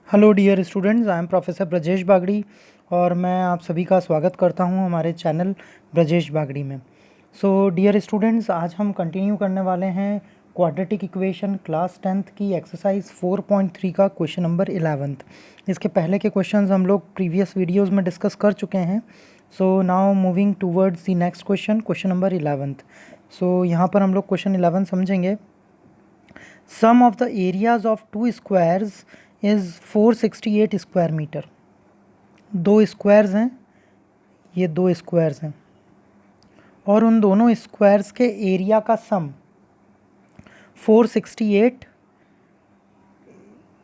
Hello dear students, I am professor Brajesh Bagri और मैं आप सभी का स्वागत करता हूं हमारे चैनल ब्रजेश बागड़ी में। सो डियर स्टूडेंट्स, आज हम कंटिन्यू करने वाले हैं क्वाड्रेटिक इक्वेशन क्लास 10th की एक्सरसाइज 4.3 का क्वेश्चन नंबर 11th। इसके पहले के क्वेश्चंस हम लोग प्रीवियस वीडियोस में डिस्कस कर चुके हैं। So now moving towards the next question number 11th। सो यहाँ पर हम लोग क्वेश्चन 11 समझेंगे। Sum of the areas of two squares is 468 square metre. दो स्क्वायर्स हैं, ये दो स्क्वायर्स हैं और उन दोनों स्क्वायर्स के एरिया का सम 468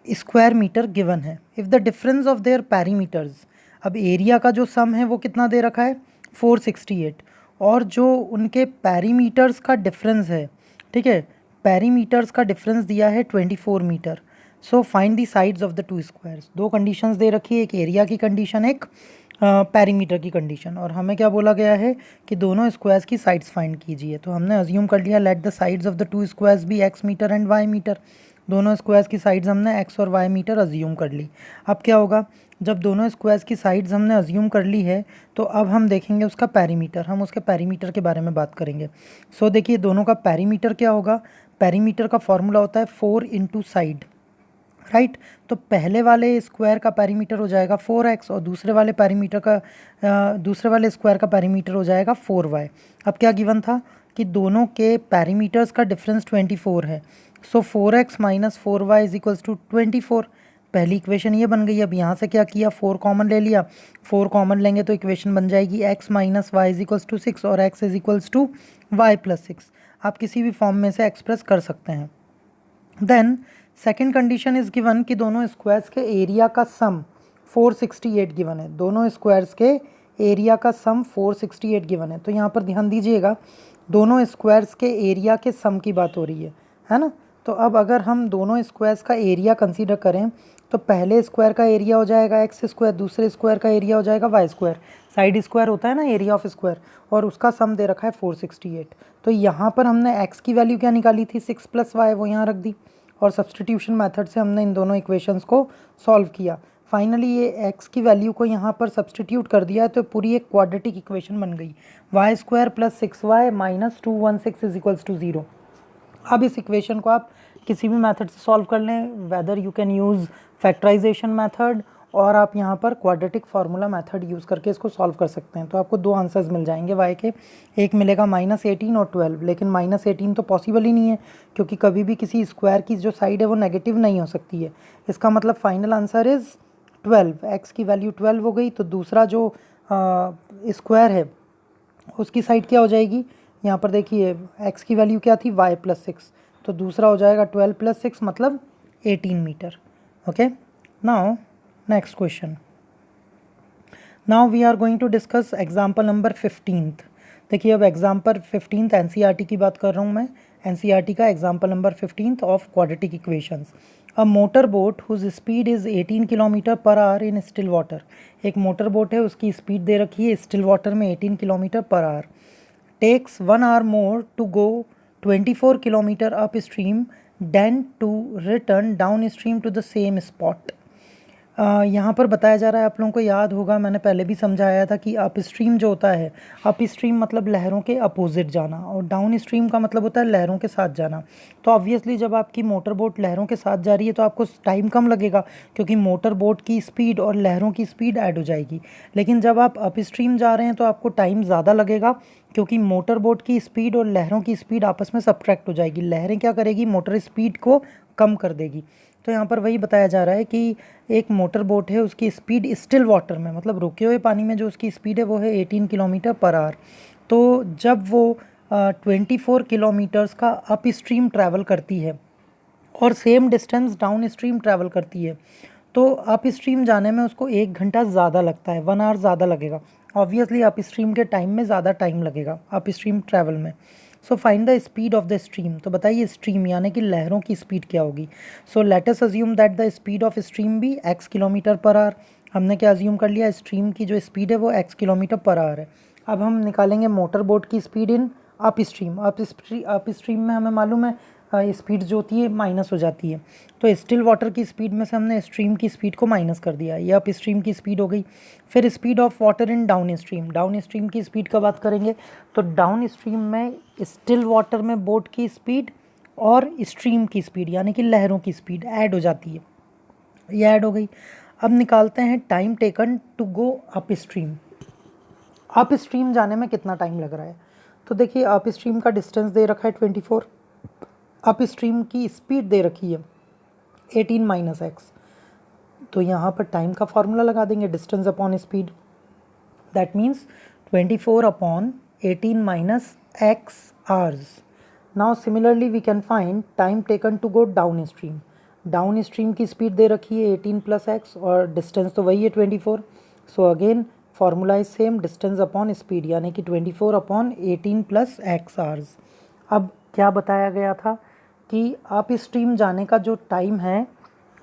स्क्वायर मीटर गिवन है। If the difference of their perimeters, अब एरिया का जो सम है वो कितना दे रखा है 468, और जो उनके पैरीमीटर्स का डिफरेंस है, ठीक है, पैरीमीटर्स का डिफरेंस दिया है 24 metre. So find the sides of the two squares. दो कंडीशंस दे रखी है, एक एरिया की कंडीशन, एक पैरीमीटर की कंडीशन, और हमें क्या बोला गया है कि दोनों स्क्वायर्स की साइड्स फाइंड कीजिए। तो हमने अज्यूम कर लिया let the sides of the two squares be x metre and y metre. दोनों स्क्वायर्स की साइड्स हमने एक्स और वाई मीटर अज्यूम कर ली। अब क्या होगा, जब दोनों स्क्वायर्स की साइड्स हमने अज्यूम कर ली है तो अब हम देखेंगे उसका पैरीमीटर, हम उसके पैरीमीटर के बारे में बात करेंगे। सो देखिए दोनों का पैरीमीटर क्या होगा। पैरीमीटर का फॉर्मूला होता है 4 इंटू साइड, राइट। तो पहले वाले स्क्वायर का पैरीमीटर हो जाएगा 4x और दूसरे वाले स्क्वायर का पैरीमीटर हो जाएगा 4y। अब क्या गिवन था कि दोनों के पैरीमीटर्स का डिफरेंस 24 है। So 4x minus 4y is equals to 24। पहली इक्वेशन ये बन गई। अब यहाँ से क्या किया, 4 कॉमन ले लिया। 4 कॉमन लेंगे तो इक्वेशन बन जाएगी x minus y is equals to 6 और x is equals to y plus 6। आप किसी भी फॉर्म में से एक्सप्रेस कर सकते हैं। Then second condition is given कि दोनों स्क्वायर्स के एरिया का सम 468 गिवन है। दोनों स्क्वायर्स के एरिया का सम 468 गिवन है। तो यहाँ पर ध्यान दीजिएगा, दोनों स्क्वायर्स के एरिया के सम की बात हो रही है ना। तो अब अगर हम दोनों स्क्वायर्स का एरिया कंसीडर करें तो पहले स्क्वायर का एरिया हो जाएगा एक्स स्क्वायर, दूसरे स्क्वायर का एरिया हो जाएगा वाई स्क्वायर। साइड स्क्वायर होता है ना एरिया ऑफ स्क्वायर, और उसका सम दे रखा है 468। तो यहाँ पर हमने एक्स की वैल्यू क्या निकाली थी, 6 प्लस वाई, वो यहाँ रख दी और सब्सटीट्यूशन मेथड से हमने इन दोनों इक्वेशंस को सॉल्व किया। फाइनली ये x की वैल्यू को यहाँ पर सब्सटीट्यूट कर दिया तो पूरी एक क्वाड्रेटिक इक्वेशन बन गई। Y square plus 6y minus 216 is equals to 0। अब इस इक्वेशन को आप किसी भी मेथड से सॉल्व कर लें, whether you can use factorisation method और आप यहाँ पर क्वाड्रेटिक फार्मूला मेथड यूज़ करके इसको सॉल्व कर सकते हैं। तो आपको दो आंसर्स मिल जाएंगे वाई के, एक मिलेगा -18 और 12। लेकिन -18 तो पॉसिबल ही नहीं है क्योंकि कभी भी किसी स्क्वायर की जो साइड है वो नेगेटिव नहीं हो सकती है। इसका मतलब फाइनल आंसर इज़ 12। एक्स की वैल्यू 12 हो गई तो दूसरा जो स्क्वायर है उसकी साइड क्या हो जाएगी, यहाँ पर देखिए एक्स की वैल्यू क्या थी y प्लस 6, तो दूसरा हो जाएगा 12 प्लस 6 मतलब 18 metre. Okay, now next question. Now we are going to discuss example number 15th। देखिए अब एग्जाम्पल 15th एनसीईआरटी की बात कर रहा हूँ मैं। एनसीईआरटी का example number 15th of quadratic equations. A motor boat whose speed is 18 kilometre per hour in still water. एक मोटर बोट है, उसकी स्पीड दे रखी है स्टिल वाटर में 18 kilometre per hour. Takes 1 hour more to go 24 kilometer upstream than to return downstream to the same spot। यहाँ पर बताया जा रहा है, आप लोगों को याद होगा मैंने पहले भी समझाया था कि अप स्ट्रीम जो होता है, अप स्ट्रीम मतलब लहरों के अपोजिट जाना और डाउन स्ट्रीम का मतलब होता है लहरों के साथ जाना। तो ऑब्वियसली जब आपकी मोटर बोट लहरों के साथ जा रही है तो आपको टाइम कम लगेगा क्योंकि मोटर बोट की स्पीड और लहरों की स्पीड ऐड हो जाएगी। लेकिन जब आप अप स्ट्रीम जा रहे हैं तो आपको टाइम ज़्यादा लगेगा क्योंकि मोटर बोट की स्पीड और लहरों की स्पीड आपस में सब्ट्रैक्ट हो जाएगी। लहरें क्या करेगी, मोटर स्पीड को कम कर देगी। तो यहाँ पर वही बताया जा रहा है कि एक मोटर बोट है, उसकी स्पीड स्टिल वाटर में मतलब रुके हुए पानी में जो उसकी स्पीड है वो है 18 किलोमीटर पर आवर। तो जब वो 24 किलोमीटर्स का अप स्ट्रीम ट्रैवल करती है और same distance down stream travel करती है तो अप स्ट्रीम जाने में उसको 1 घंटा ज़्यादा लगता है, 1 hour ज़्यादा लगेगा। ऑब्वियसली अप स्ट्रीम के टाइम में ज़्यादा टाइम लगेगा अप स्ट्रीम ट्रैवल में। So find the speed of the stream. तो बताइए स्ट्रीम यानी कि लहरों की स्पीड क्या होगी। So let us assume that the speed of stream भी x किलोमीटर पर आवर। हमने क्या अज्यूम कर लिया, स्ट्रीम की जो स्पीड है वो x किलोमीटर पर आवर है। अब हम निकालेंगे मोटर बोट की speed in up stream. Up stream में हमें मालूम है स्पीड जो होती है माइनस हो जाती है। तो स्टिल वाटर की स्पीड में से हमने स्ट्रीम की स्पीड को माइनस कर दिया, ये अप स्ट्रीम की स्पीड हो गई। फिर speed of water in down stream, downstream की स्पीड का बात करेंगे तो डाउन स्ट्रीम में स्टिल वाटर में बोट की स्पीड और स्ट्रीम की स्पीड यानी कि लहरों की स्पीड ऐड हो जाती है, ये ऐड हो गई। अब निकालते हैं time taken to go upstream. Upstream जाने में कितना टाइम लग रहा है, तो देखिए अप स्ट्रीम का डिस्टेंस दे रखा है 24, अप स्ट्रीम की स्पीड दे रखी है 18 माइनस एक्स। तो यहाँ पर टाइम का फॉर्मूला लगा देंगे, distance upon speed, that means 24 upon 18 minus x hours. Now similarly we can find time taken to go downstream. Downstream की स्पीड दे रखी है 18 प्लस एक्स और डिस्टेंस तो वही है 24। So again formula is same, distance upon speed यानी कि 24 अपॉन 18 प्लस एक्स आवर्स। अब क्या बताया गया था कि अप स्ट्रीम जाने का जो टाइम है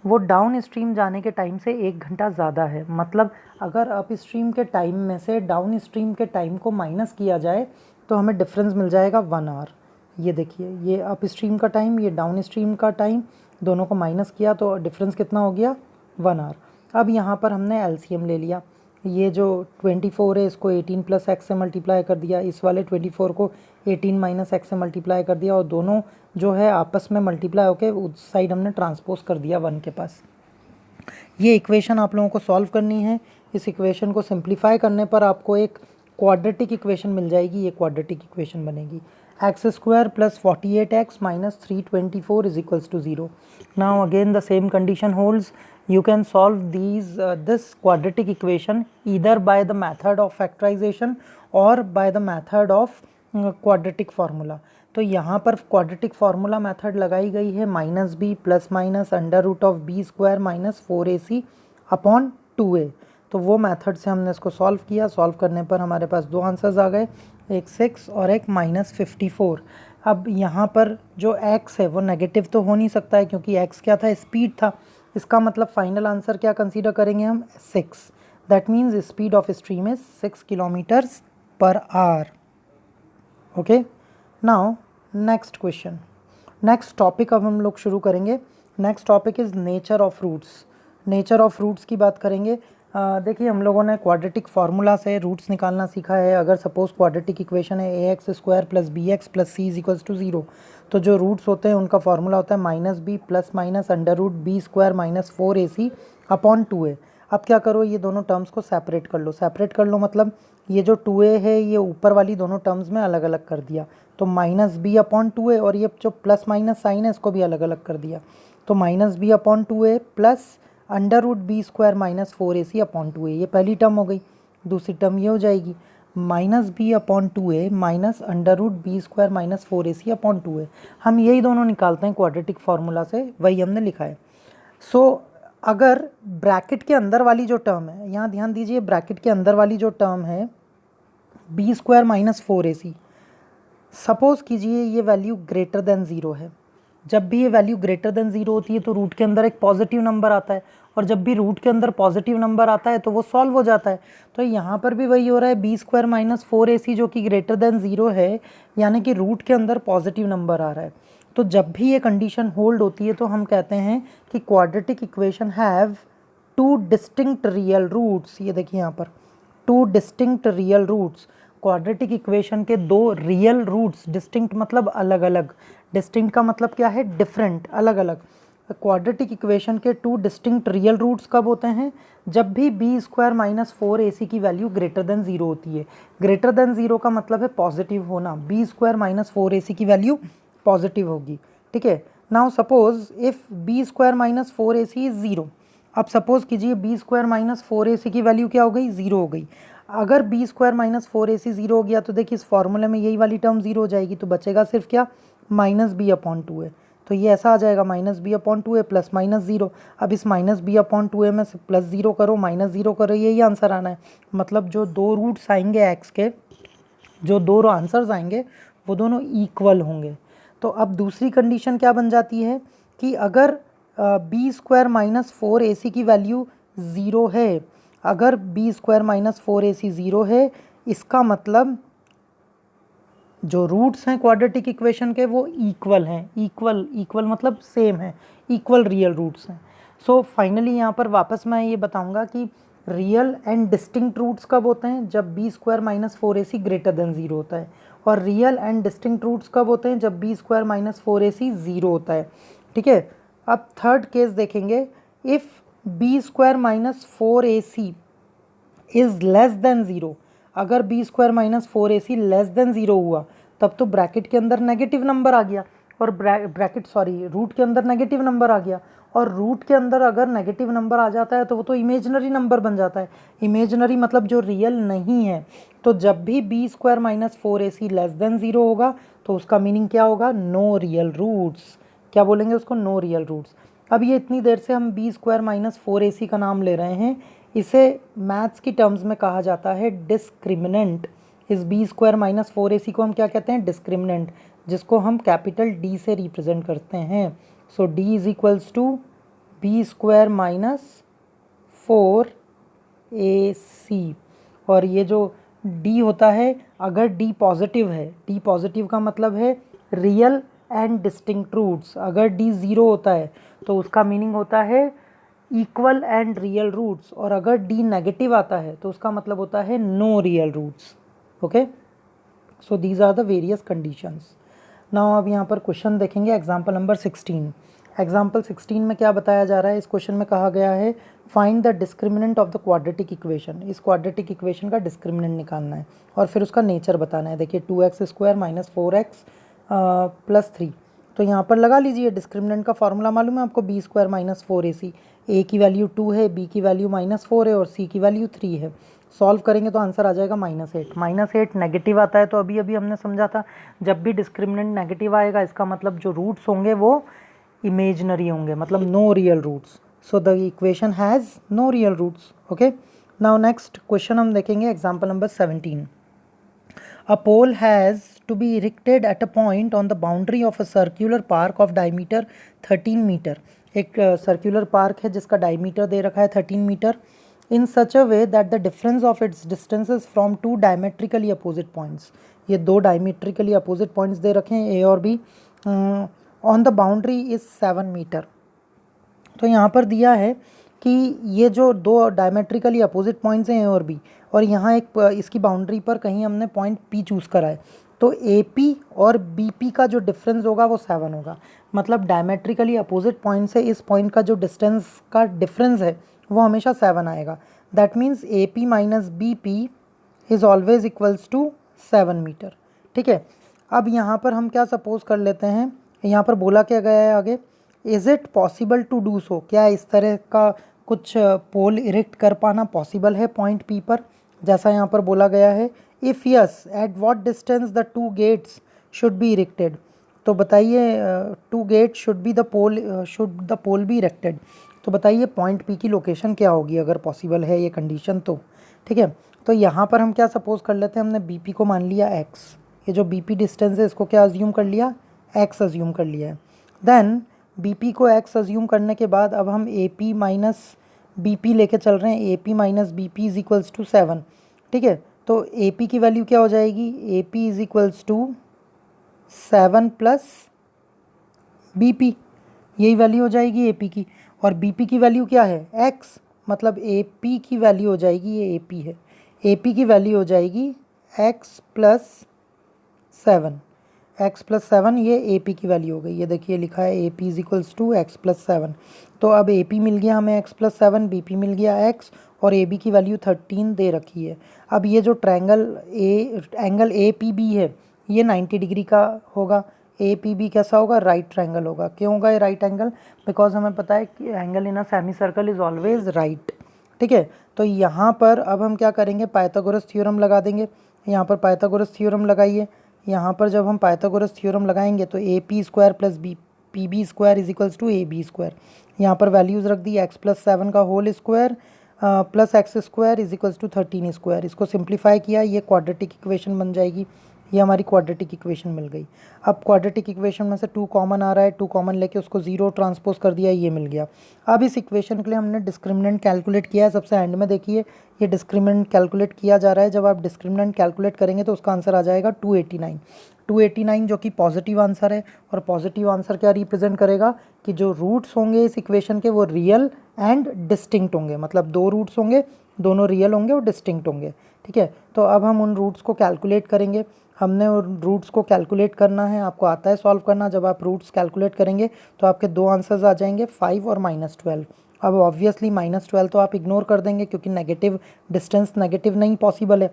वो डाउन स्ट्रीम जाने के टाइम से 1 घंटा ज़्यादा है। मतलब अगर अप स्ट्रीम के टाइम में से डाउन स्ट्रीम के टाइम को माइनस किया जाए तो हमें डिफरेंस मिल जाएगा 1 आवर। ये देखिए, ये अप स्ट्रीम का टाइम, ये डाउन स्ट्रीम का टाइम, दोनों को माइनस किया तो डिफरेंस कितना हो गया, 1 आवर। अब यहाँ पर हमने एलसीएम ले लिया, ये जो 24 है इसको 18 प्लस एक्स से मल्टीप्लाई कर दिया, इस वाले 24 को 18 माइनस एक्स से मल्टीप्लाई कर दिया और दोनों जो है आपस में मल्टीप्लाई होकर उस साइड हमने ट्रांसपोज कर दिया 1 के पास। ये इक्वेशन आप लोगों को सॉल्व करनी है। इस इक्वेशन को सिंप्लीफाई करने पर आपको एक क्वाड्रेटिक इक्वेशन मिल जाएगी, ये क्वाड्रेटिक इक्वेशन बनेगी x square plus 48x minus 324 is equals to 0। Now again the same condition holds, you can solve this quadratic equation either by the method of factorization or by the method of quadratic formula। तो यहाँ पर quadratic formula method लगाई गई है minus b plus minus under root of b square minus 4ac upon 2a। तो वो method से हमने इसको सॉल्व किया, सॉल्व करने पर हमारे पास दो आंसर्स आ गए, एक 6 और एक -54। अब यहाँ पर जो x है वो नेगेटिव तो हो नहीं सकता है क्योंकि x क्या था, स्पीड था। इसका मतलब फाइनल आंसर क्या कंसीडर करेंगे हम, 6। That means speed of stream is 6 kilometres per hour. Okay, now next question, next topic अब हम लोग शुरू करेंगे। Next topic is nature of roots. Nature of roots की बात करेंगे। देखिए हम लोगों ने क्वाड्रेटिक फार्मूला से रूट्स निकालना सीखा है। अगर सपोज क्वाड्रेटिक इक्वेशन है a x square plus b x plus c is equals to 0, तो जो रूट्स होते हैं उनका फार्मूला होता है minus b plus minus under root b square minus 4ac upon 2a। अब क्या करो, ये दोनों टर्म्स को सेपरेट कर लो। सेपरेट कर लो मतलब ये जो 2a है ये ऊपर वाली दोनों टर्म्स में अलग अलग कर दिया, तो माइनस बी अपॉन 2a, और ये जो प्लस माइनस साइन है इसको भी अलग अलग कर दिया, तो minus b upon 2a plus under root b square minus 4ac upon 2a। ये पहली टर्म हो गई। दूसरी टर्म ये हो जाएगी minus b upon 2a minus under root b square minus 4ac upon 2a। हम यही दोनों निकालते हैं क्वाड्रेटिक फार्मूला से, वही हमने लिखा है। सो अगर ब्रैकेट के अंदर वाली जो टर्म है, यहाँ ध्यान दीजिए, ब्रैकेट के अंदर वाली जो टर्म है B square minus 4ac, suppose कीजिए ये वैल्यू ग्रेटर देन 0 है। जब भी ये वैल्यू ग्रेटर देन 0 होती है तो रूट के अंदर एक पॉजिटिव नंबर आता है, और जब भी रूट के अंदर पॉजिटिव नंबर आता है तो वो सॉल्व हो जाता है। तो यहाँ पर भी वही हो रहा है, बी स्क्वायर माइनस 4ac जो कि ग्रेटर देन 0 है, यानी कि रूट के अंदर पॉजिटिव नंबर आ रहा है। तो जब भी ये कंडीशन होल्ड होती है तो हम कहते हैं कि quadratic equation have 2 distinct real roots. ये देखिए यहाँ पर 2 distinct real roots. Quadratic equation के 2 रियल रूट्स, डिस्टिंक्ट मतलब अलग अलग, डिस्टिंक्ट का मतलब क्या है, डिफरेंट, अलग अलग। क्वाड्रेटिक इक्वेशन के 2 डिस्टिंक्ट रियल रूट्स कब होते हैं, जब भी बी स्क्वायर माइनस 4ac की वैल्यू ग्रेटर देन 0 होती है। ग्रेटर देन 0 का मतलब है पॉजिटिव होना, बी स्क्वायर माइनस 4ac की वैल्यू पॉजिटिव होगी, ठीक है। Now suppose if b square minus 4ac is 0। अब सपोज कीजिए बी स्क्वायर माइनस 4ac की वैल्यू क्या हो गई, 0 हो गई। अगर बी स्क्वायर माइनस 4ac 0 हो गया तो देखिए इस फॉर्मूले में यही वाली टर्म 0 हो जाएगी, तो बचेगा सिर्फ क्या, माइनस बी अपॉन 2a। तो ये ऐसा आ जाएगा minus b upon 2a plus minus 0। अब इस माइनस बी अपॉन 2a में से प्लस 0 करो माइनस 0 करो, यही आंसर आना है। मतलब जो 2 रूट्स आएंगे एक्स के, जो 2 आंसर्स आएंगे वो दोनों इक्वल होंगे। तो अब दूसरी कंडीशन क्या बन जाती है कि अगर बी स्क्वायर माइनस 4ac की वैल्यू 0 है, अगर बी स्क्वायर माइनस 4ac 0 है, इसका मतलब जो रूट्स हैं क्वाड्रेटिक इक्वेशन के वो इक्वल हैं, इक्वल मतलब सेम है, इक्वल रियल रूट्स हैं। सो फाइनली यहाँ पर वापस मैं ये बताऊँगा कि रियल एंड डिस्टिंक्ट रूट्स कब होते हैं, जब b square minus 4ac greater than 0 होता है, और रियल एंड डिस्टिंक्ट रूट्स कब होते हैं, जब बी स्क्वायर माइनस 4ac 0 होता है। ठीक है, अब थर्ड केस देखेंगे, if b square minus 4ac is less than 0, अगर b square minus 4ac less than 0 हुआ तब तो ब्रैकेट के अंदर नेगेटिव नंबर आ गया, और रूट के अंदर नेगेटिव नंबर आ गया, और रूट के अंदर अगर नेगेटिव नंबर आ जाता है तो वो तो इमेजनरी नंबर बन जाता है, इमेजनरी मतलब जो रियल नहीं है। तो जब भी b square minus 4ac less than 0 होगा तो उसका मीनिंग क्या होगा, नो रियल रूट्स। क्या बोलेंगे उसको, नो रियल रूट्स। अब ये इतनी देर से हम बी स्क्वायर माइनस 4ac का नाम ले रहे हैं, इसे मैथ्स की टर्म्स में कहा जाता है डिस्क्रिमिनेंट। इस बी स्क्वायर माइनस 4ac को हम क्या कहते हैं, डिस्क्रिमिनेंट, जिसको हम कैपिटल डी से रिप्रेजेंट करते हैं। So D is equals to b square minus 4ac, और ये जो डी होता है, अगर डी पॉजिटिव है, डी पॉजिटिव का मतलब है रियल एंड डिस्टिंक्ट रूट्स, अगर डी ज़ीरो होता है तो उसका मीनिंग होता है इक्वल एंड रियल रूट्स, और अगर डी नेगेटिव आता है तो उसका मतलब होता है no real roots. Okay, so these are the various conditions. Now अब यहाँ पर क्वेश्चन देखेंगे, एग्जाम्पल नंबर 16। एग्जाम्पल 16 में क्या बताया जा रहा है, इस क्वेश्चन में कहा गया है find the discriminant of the quadratic equation. इस क्वाड्रेटिक इक्वेशन का डिस्क्रिमिनेंट निकालना है और फिर उसका नेचर बताना है। देखिए 2x square minus 4x plus 3, तो यहाँ पर लगा लीजिए डिस्क्रिमिनेंट का फॉर्मूला मालूम है आपको, बी स्क्वायर माइनस 4ac, ए की वैल्यू 2 है, बी की वैल्यू -4 है और सी की वैल्यू 3 है। सॉल्व करेंगे तो आंसर आ जाएगा -8। -8 नेगेटिव आता है, तो अभी अभी हमने समझा था जब भी डिस्क्रिमिनेंट नेगेटिव आएगा इसका मतलब जो रूट्स होंगे वो इमेजनरी होंगे, मतलब no real roots. So the equation has no real roots. Okay, now next question हम देखेंगे, example number 17। A pole has to be erected at a point on the boundary of a circular park of diameter 13 metre. एक circular park है जिसका diameter दे रखा है 13 metre, in such a way that the difference of its distances from two diametrically opposite points. ये दो diametrically opposite points दे रखे हैं, ए और B. On the boundary is 7 metre. तो यहाँ पर दिया है कि ये जो दो डायमेट्रिकली अपोजिट पॉइंट्स हैं ए और बी, और यहाँ एक इसकी बाउंड्री पर कहीं हमने पॉइंट पी चूज़ करा है, तो ए पी और बी पी का जो डिफरेंस होगा वो 7 होगा। मतलब डायमेट्रिकली अपोजिट पॉइंट से इस पॉइंट का जो डिस्टेंस का डिफरेंस है वो हमेशा 7 आएगा। That means A P minus B P is always equals to 7 metre. ठीक है, अब यहाँ पर हम क्या सपोज कर लेते हैं, यहाँ पर बोला क्या गया है आगे, is it possible to do so, क्या इस तरह का कुछ पोल इरेक्ट कर पाना पॉसिबल है पॉइंट पी पर, जैसा यहाँ पर बोला गया है। If yes, at what distance the two gates should be erected. तो बताइए two gate should the pole be erected, तो बताइए पॉइंट पी की लोकेशन क्या होगी अगर पॉसिबल है ये कंडीशन तो। ठीक है, तो यहाँ पर हम क्या सपोज कर लेते हैं, हमने बी पी को मान लिया x, ये जो बी पी डिस्टेंस है इसको क्या अज्यूम कर लिया, x अज्यूम कर लिया है। देन बी पी को x अज्यूम करने के बाद अब हम A P minus B P लेके चल रहे हैं, A P minus B P is equals to 7। ठीक है, तो ए पी की वैल्यू क्या हो जाएगी, A P is equals to 7 plus B P, यही वैल्यू हो जाएगी ए पी की, और बी पी की वैल्यू क्या है x, मतलब ए पी की वैल्यू हो जाएगी, ये ए पी है, ए पी की वैल्यू हो जाएगी x प्लस 7, x प्लस 7, ये ए पी की वैल्यू हो गई। ये देखिए लिखा है A P is equals to x plus 7। तो अब ए पी मिल गया हमें x प्लस 7, बी पी मिल गया x, और ए बी की वैल्यू 13 दे रखी है। अब ये जो एंगल ए पी बी है ये 90 डिग्री का होगा, ए पी बी कैसा होगा, राइट ट्रायंगल होगा। क्यों होगा ये राइट एंगल, बिकॉज हमें पता है कि angle in a semi circle is always right. ठीक है, तो यहाँ पर अब हम क्या करेंगे, पाइथागोरस थ्योरम लगा देंगे। यहाँ पर पाइथागोरस थ्योरम लगाइए, यहाँ पर जब हम पाइथागोरस थ्योरम लगाएंगे तो A P square plus B P B square is equals to A B square. यहाँ पर वैल्यूज़ रख दी, एक्स प्लस 7 का whole square plus x square is equals to 13 square. इसको सिंप्लीफाई किया, ये क्वाड्रेटिक इक्वेशन बन जाएगी। ये हमारी क्वाड्रेटिक इक्वेशन मिल गई। अब क्वाड्रेटिक इक्वेशन में से 2 कॉमन आ रहा है, 2 कॉमन लेके उसको 0 ट्रांसपोज कर दिया, ये मिल गया। अब इस इक्वेशन के लिए हमने डिस्क्रिमिनेंट कैलकुलेट किया है। सबसे एंड में देखिए ये डिस्क्रिमिनेंट कैलकुलेट किया जा रहा है। जब आप डिस्क्रिमिनेंट कैलकुलेट करेंगे तो उसका आंसर आ जाएगा 289। 289 जो कि पॉजिटिव आंसर है, और पॉजिटिव आंसर क्या रिप्रेजेंट करेगा कि जो रूट्स होंगे इस इक्वेशन के वो रियल एंड डिस्टिंक्ट होंगे, मतलब 2 रूट्स होंगे, दोनों रियल होंगे और डिस्टिंक्ट होंगे। ठीक है, तो अब हम उन रूट्स को कैलकुलेट करेंगे। हमने उन रूट्स को कैलकुलेट करना है, आपको आता है सॉल्व करना। जब आप रूट्स कैलकुलेट करेंगे तो आपके 2 आंसर्स आ जाएंगे, 5 और -12। अब ऑब्वियसली -12 तो आप इग्नोर कर देंगे क्योंकि नेगेटिव डिस्टेंस नेगेटिव नहीं पॉसिबल है।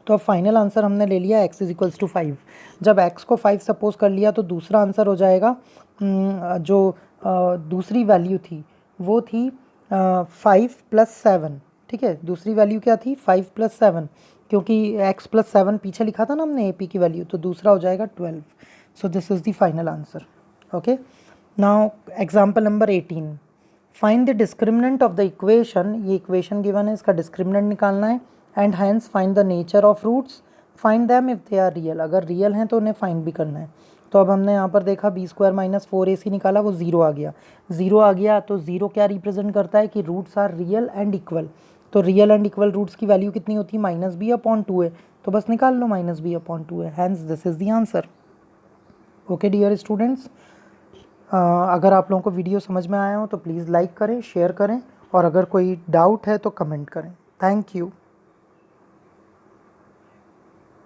तो अब फाइनल आंसर हमने ले लिया x = 5। जब x को 5 सपोज कर लिया तो दूसरा आंसर हो जाएगा, जो दूसरी वैल्यू थी वो थी 5 + 7। ठीक है, दूसरी वैल्यू क्या थी 5 + 7, क्योंकि x + 7 पीछे लिखा था ना हमने AP की वैल्यू, तो दूसरा हो जाएगा 12। So this is the final answer. Okay, now example number 18, find the discriminant of the equation. ये इक्वेशन गिवन है, इसका डिस्क्रिमिनेंट निकालना है। And hence find the nature of roots, find them if they are real. अगर real हैं तो उन्हें find भी करना है। तो अब हमने यहाँ पर देखा b² - 4ac निकाला, वो 0 आ गया। 0 आ गया तो 0 क्या रिप्रेजेंट करता है कि roots are real and equal. तो रियल एंड इक्वल रूट्स की वैल्यू कितनी होती है, -b/2 है, तो बस निकाल लो -b/2 है। Hence this is the answer. Okay dear students, अगर आप लोगों को वीडियो समझ में आया हो तो प्लीज़ लाइक करें, शेयर करें, और अगर कोई डाउट है तो कमेंट करें। Thank you.